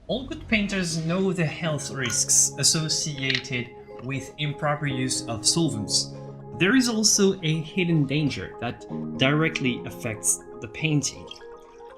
All good painters know the health risks associated with improper use of solvents. There is also a hidden danger that directly affects the painting.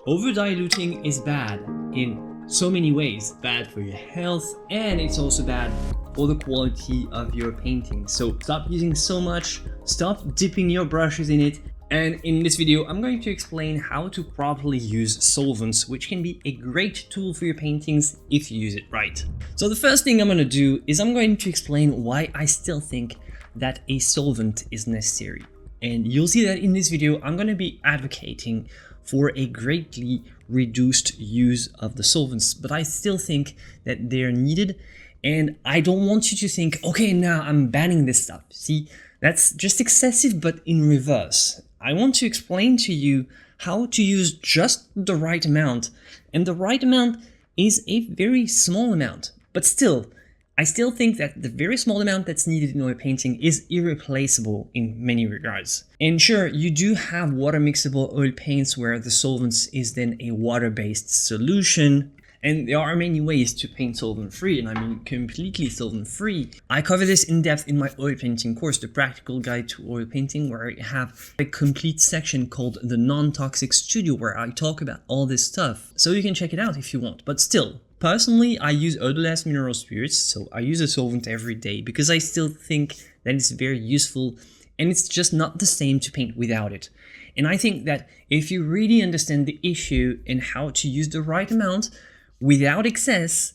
Over-diluting is bad in so many ways. Bad for your health, and it's also bad for the quality of your painting. So stop using so much, stop dipping your brushes in it. And in this video, I'm going to explain how to properly use solvents, which can be a great tool for your paintings if you use it right. So the first thing I'm going to do is I'm going to explain why I still think that a solvent is necessary. And you'll see that in this video, I'm going to be advocating for a greatly reduced use of the solvents, but I still think that they're needed. And I don't want you to think, okay, now I'm banning this stuff. See, that's just excessive, but in reverse. I want to explain to you how to use just the right amount. And the right amount is a very small amount. But still, I still think that the very small amount that's needed in oil painting is irreplaceable in many regards. And sure, you do have water mixable oil paints where the solvents is then a water-based solution. And there are many ways to paint solvent-free, and I mean completely solvent-free. I cover this in depth in my oil painting course, The Practical Guide to Oil Painting, where I have a complete section called The Non-Toxic Studio, where I talk about all this stuff. So you can check it out if you want. But still, personally, I use odorless mineral spirits, so I use a solvent every day because I still think that it's very useful, and it's just not the same to paint without it. And I think that if you really understand the issue and how to use the right amount, without excess,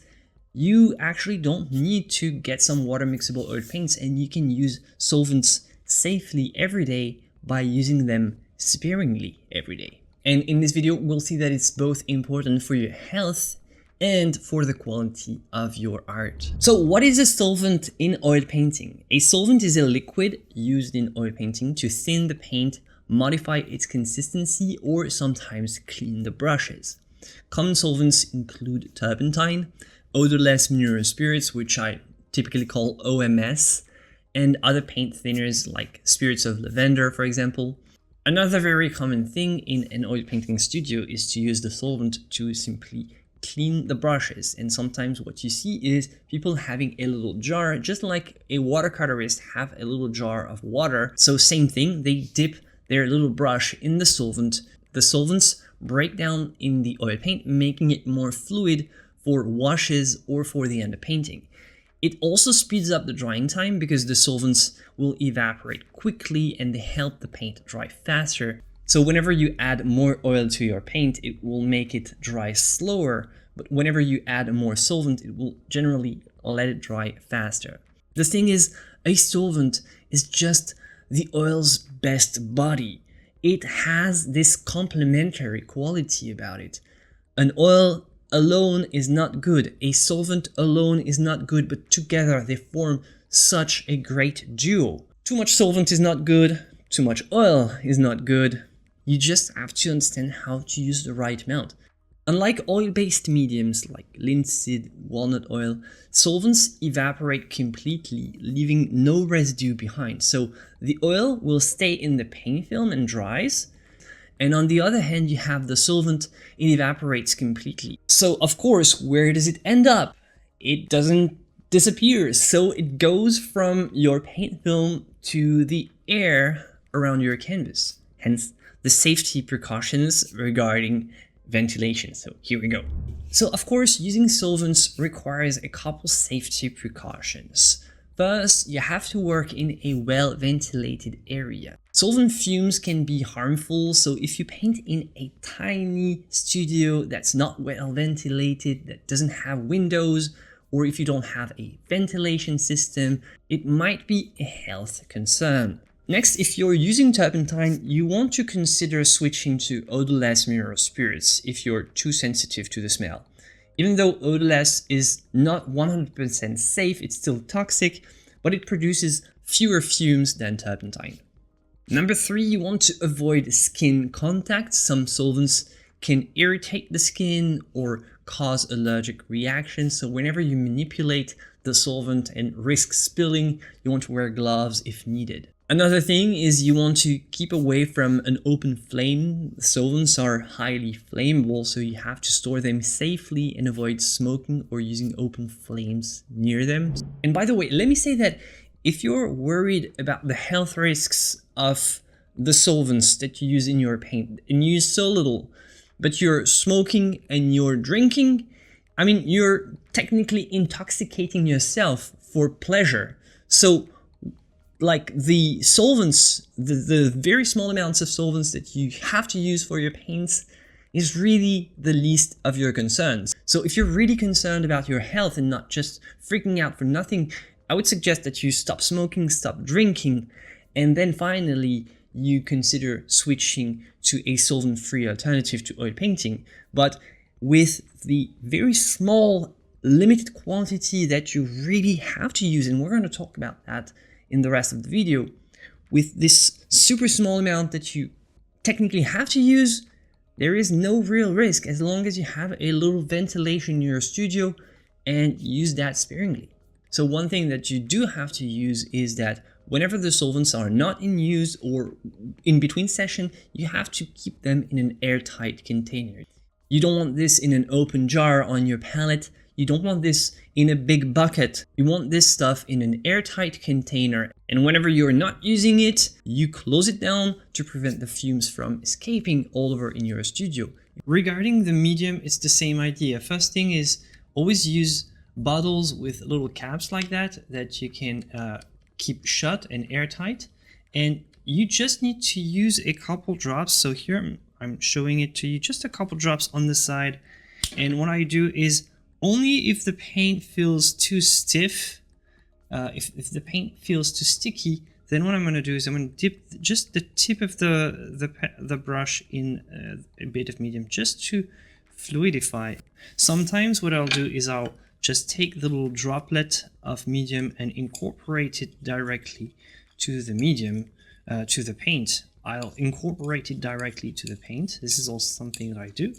you actually don't need to get some water mixable oil paints, and you can use solvents safely every day by using them sparingly every day. And in this video, we'll see that it's both important for your health and for the quality of your art. So what is a solvent in oil painting? A solvent is a liquid used in oil painting to thin the paint, modify its consistency, or sometimes clean the brushes. Common solvents include turpentine, odorless mineral spirits, which I typically call OMS, and other paint thinners like spirits of lavender, for example. Another very common thing in an oil painting studio is to use the solvent to simply clean the brushes. And sometimes what you see is people having a little jar, just like a watercolorist have a little jar of water. So same thing, they dip their little brush in the solvent. The solvents break down in the oil paint, making it more fluid for washes or for the end of painting. It also speeds up the drying time because the solvents will evaporate quickly and they help the paint dry faster. So whenever you add more oil to your paint, it will make it dry slower, but whenever you add more solvent, it will generally let it dry faster. The thing is, a solvent is just the oil's best buddy. It has this complementary quality about it. An oil alone is not good. A solvent alone is not good, but together they form such a great duo. Too much solvent is not good. Too much oil is not good. You just have to understand how to use the right amount. Unlike oil-based mediums like linseed, walnut oil, solvents evaporate completely, leaving no residue behind. So the oil will stay in the paint film and dries. And on the other hand, you have the solvent, it evaporates completely. So of course, where does it end up? It doesn't disappear. So it goes from your paint film to the air around your canvas. Hence the safety precautions regarding ventilation. So here we go. So of course, using solvents requires a couple safety precautions. First, you have to work in a well-ventilated area. Solvent fumes can be harmful, so if you paint in a tiny studio that's not well ventilated, that doesn't have windows, or if you don't have a ventilation system, it might be a health concern. Next, if you're using turpentine, you want to consider switching to odorless mineral spirits if you're too sensitive to the smell. Even though odorless is not 100% safe, it's still toxic, but it produces fewer fumes than turpentine. Number 3, you want to avoid skin contact. Some solvents can irritate the skin or cause allergic reactions, so whenever you manipulate the solvent and risk spilling, you want to wear gloves if needed. Another thing is you want to keep away from an open flame. Solvents are highly flammable, so you have to store them safely and avoid smoking or using open flames near them. And by the way, let me say that if you're worried about the health risks of the solvents that you use in your paint and you use so little, but you're smoking and you're drinking, I mean, you're technically intoxicating yourself for pleasure. So like the solvents, the very small amounts of solvents that you have to use for your paints is really the least of your concerns. So if you're really concerned about your health and not just freaking out for nothing, I would suggest that you stop smoking, stop drinking, and then finally you consider switching to a solvent-free alternative to oil painting. But with the very small, limited quantity that you really have to use, and we're going to talk about that in the rest of the video, with this super small amount that you technically have to use, there is no real risk as long as you have a little ventilation in your studio and use that sparingly. So one thing that you do have to use is that whenever the solvents are not in use or in between session, you have to keep them in an airtight container. You don't want this in an open jar on your palette. You don't want this in a big bucket. You want this stuff in an airtight container. And whenever you're not using it, you close it down to prevent the fumes from escaping all over in your studio. Regarding the medium, it's the same idea. First thing is always use bottles with little caps like that you can keep shut and airtight. And you just need to use a couple drops. So here I'm showing it to you, just a couple drops on the side. And what I do is only if the paint feels too stiff, if the paint feels too sticky, then what I'm going to do is I'm going to dip just the tip of the brush in a bit of medium just to fluidify. Sometimes what I'll do is I'll just take the little droplet of medium and incorporate it directly to the medium, to the paint. I'll incorporate it directly to the paint. This is also something that I do.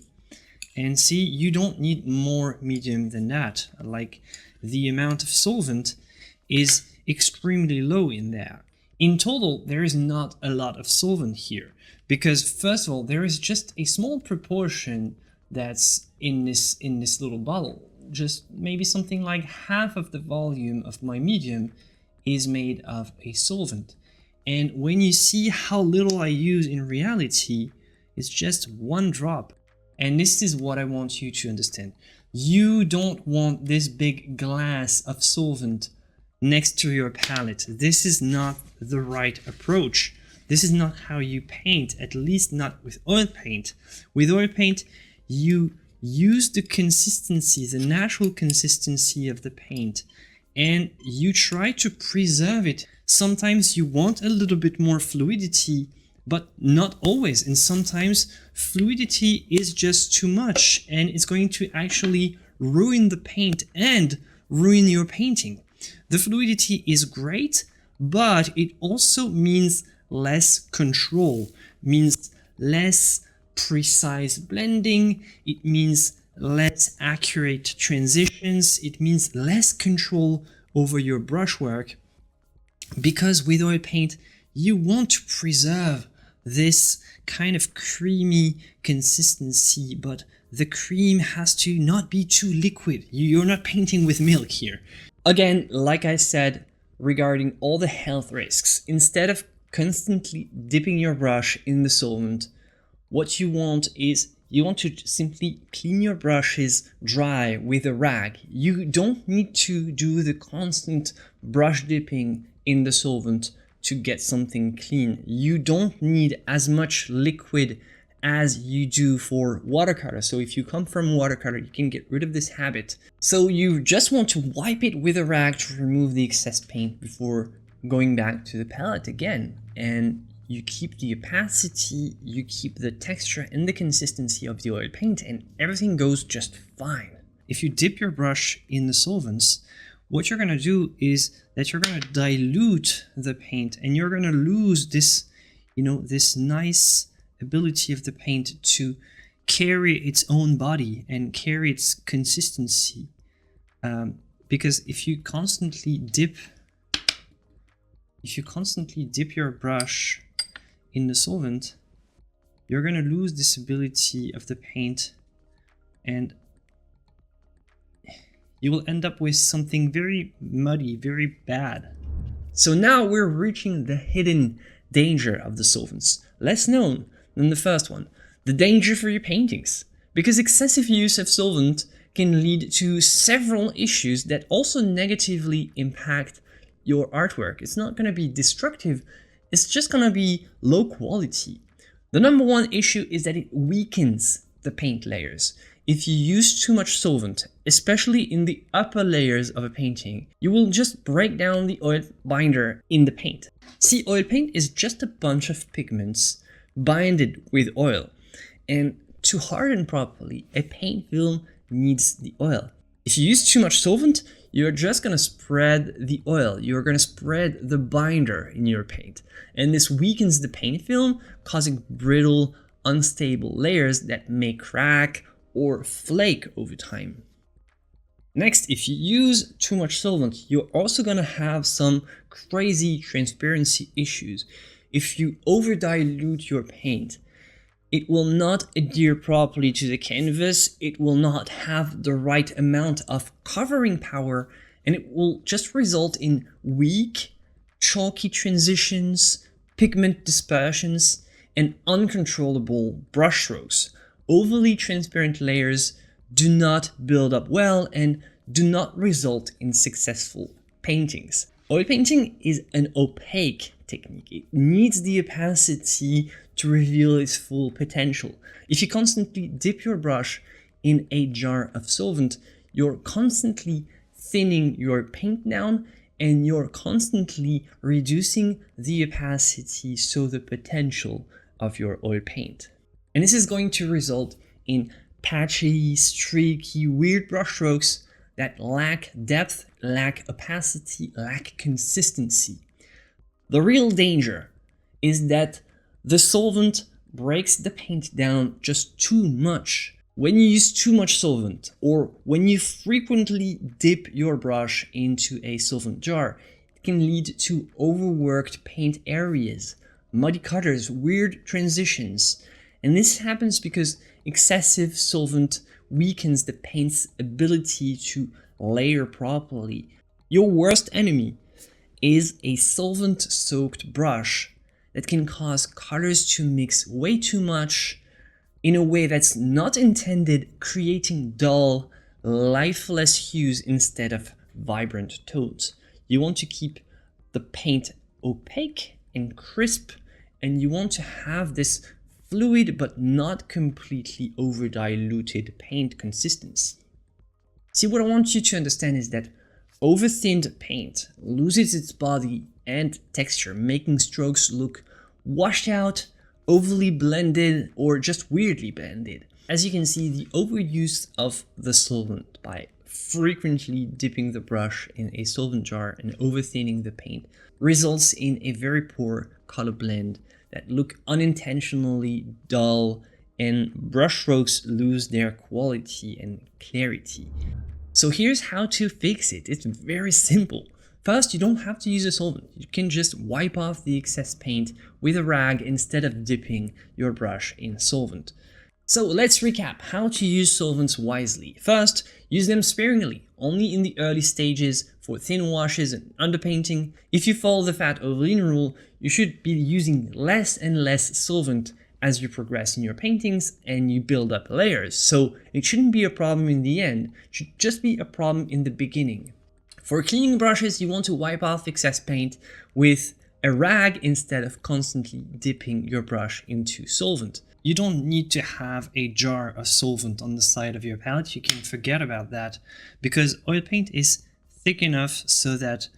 And see, you don't need more medium than that. Like the amount of solvent is extremely low in there. In total, there is not a lot of solvent here because first of all, there is just a small proportion that's in this little bottle. Just maybe something like half of the volume of my medium is made of a solvent. And when you see how little I use in reality, it's just one drop. And this is what I want you to understand. You don't want this big glass of solvent next to your palette. This is not the right approach. This is not how you paint, at least not with oil paint. With oil paint, you use the consistency, the natural consistency of the paint, and you try to preserve it. Sometimes you want a little bit more fluidity, but not always. And sometimes fluidity is just too much and it's going to actually ruin the paint and ruin your painting. The fluidity is great, but it also means less control, means less precise blending, it means less accurate transitions, it means less control over your brushwork. Because with oil paint, you want to preserve this kind of creamy consistency, but the cream has to not be too liquid. You're not painting with milk here. Again, like I said, regarding all the health risks, instead of constantly dipping your brush in the solvent, what you want is you want to simply clean your brushes dry with a rag. You don't need to do the constant brush dipping in the solvent to get something clean. You don't need as much liquid as you do for watercolor. So if you come from watercolor, you can get rid of this habit. So you just want to wipe it with a rag to remove the excess paint before going back to the palette again. And you keep the opacity, you keep the texture and the consistency of the oil paint, and everything goes just fine. If you dip your brush in the solvents, what you're going to do is that you're going to dilute the paint and you're going to lose this, this nice ability of the paint to carry its own body and carry its consistency. Because if you constantly dip if you constantly dip your brush in the solvent, you're going to lose this ability of the paint, and you will end up with something very muddy, very bad. So now we're reaching the hidden danger of the solvents, less known than the first one, the danger for your paintings. Because excessive use of solvent can lead to several issues that also negatively impact your artwork. It's not going to be destructive, it's just going to be low quality. The number one issue is that it weakens the paint layers. If you use too much solvent, especially in the upper layers of a painting, you will just break down the oil binder in the paint. See, oil paint is just a bunch of pigments binded with oil. And to harden properly, a paint film needs the oil. If you use too much solvent, you're just going to spread the oil. You're going to spread the binder in your paint. And this weakens the paint film, causing brittle, unstable layers that may crack or flake over time. Next, if you use too much solvent, you're also going to have some crazy transparency issues. If you over-dilute your paint, it will not adhere properly to the canvas, it will not have the right amount of covering power, and it will just result in weak, chalky transitions, pigment dispersions, and uncontrollable brush strokes. Overly transparent layers do not build up well and do not result in successful paintings. Oil painting is an opaque technique. It needs the opacity to reveal its full potential. If you constantly dip your brush in a jar of solvent, you're constantly thinning your paint down and you're constantly reducing the opacity, so the potential of your oil paint. And this is going to result in patchy, streaky, weird brushstrokes that lack depth, lack opacity, lack consistency. The real danger is that the solvent breaks the paint down just too much. When you use too much solvent, or when you frequently dip your brush into a solvent jar, it can lead to overworked paint areas, muddy cutters, weird transitions. And this happens because excessive solvent weakens the paint's ability to layer properly. Your worst enemy is a solvent-soaked brush that can cause colors to mix way too much in a way that's not intended, creating dull, lifeless hues instead of vibrant tones. You want to keep the paint opaque and crisp, and you want to have this fluid but not completely over-diluted paint consistency. See, what I want you to understand is that over-thinned paint loses its body and texture, making strokes look washed out, overly blended, or just weirdly blended. As you can see, the overuse of the solvent by frequently dipping the brush in a solvent jar and over-thinning the paint results in a very poor color blend that look unintentionally dull, and brushstrokes lose their quality and clarity. So here's how to fix it. It's very simple. First, you don't have to use a solvent. You can just wipe off the excess paint with a rag instead of dipping your brush in solvent. So let's recap how to use solvents wisely. First, use them sparingly, only in the early stages for thin washes and underpainting. If you follow the fat over lean rule, you should be using less and less solvent as you progress in your paintings and you build up layers. So it shouldn't be a problem in the end, it should just be a problem in the beginning. For cleaning brushes, you want to wipe off excess paint with a rag instead of constantly dipping your brush into solvent. You don't need to have a jar of solvent on the side of your palette. You can forget about that because oil paint is thick enough so that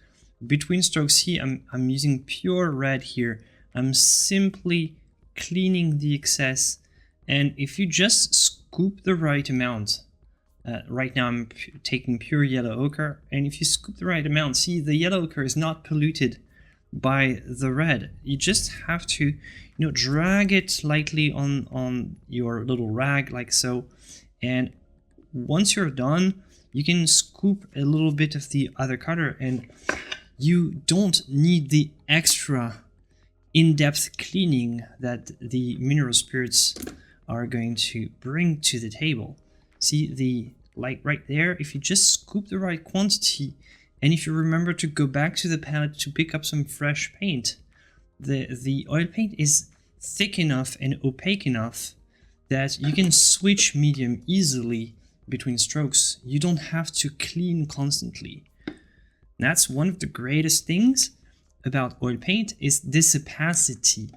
between strokes here, I'm using pure red here. I'm simply cleaning the excess, and if you just scoop the right amount, right now I'm taking pure yellow ochre, and if you scoop the right amount, see the yellow ochre is not polluted by the red. You just have to, drag it lightly on your little rag like so, and once you're done, you can scoop a little bit of the other color and You don't need the extra in-depth cleaning that the mineral spirits are going to bring to the table. See, like right there, if you just scoop the right quantity, and if you remember to go back to the palette to pick up some fresh paint, the oil paint is thick enough and opaque enough that you can switch medium easily between strokes. You don't have to clean constantly. That's one of the greatest things about oil paint, is this opacity.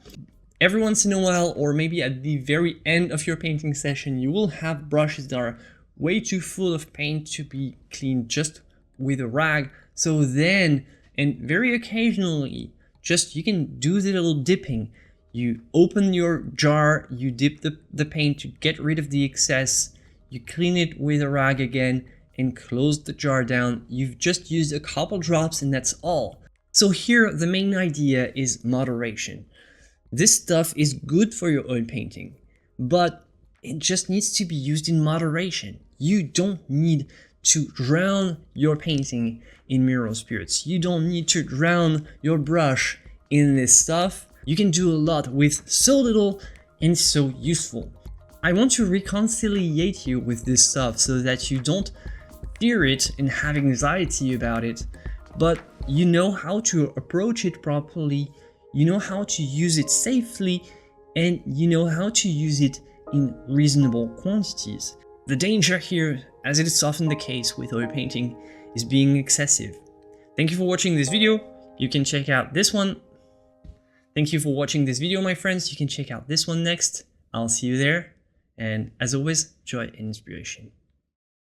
Every once in a while, or maybe at the very end of your painting session, you will have brushes that are way too full of paint to be cleaned just with a rag. So then, and very occasionally, just you can do the little dipping. You open your jar, you dip the paint to get rid of the excess, you clean it with a rag again, and close the jar down. You've just used a couple drops and that's all. So here, the main idea is moderation. This stuff is good for your oil painting, but it just needs to be used in moderation. You don't need to drown your painting in mineral spirits. You don't need to drown your brush in this stuff. You can do a lot with so little and so useful. I want to reconciliate you with this stuff so that you don't fear it and have anxiety about it, but you know how to approach it properly, you know how to use it safely, and you know how to use it in reasonable quantities. The danger here, as it is often the case with oil painting, is being excessive. Thank you for watching this video. You can check out this one. Thank you for watching this video, my friends. You can check out this one next. I'll see you there. And as always, joy and inspiration.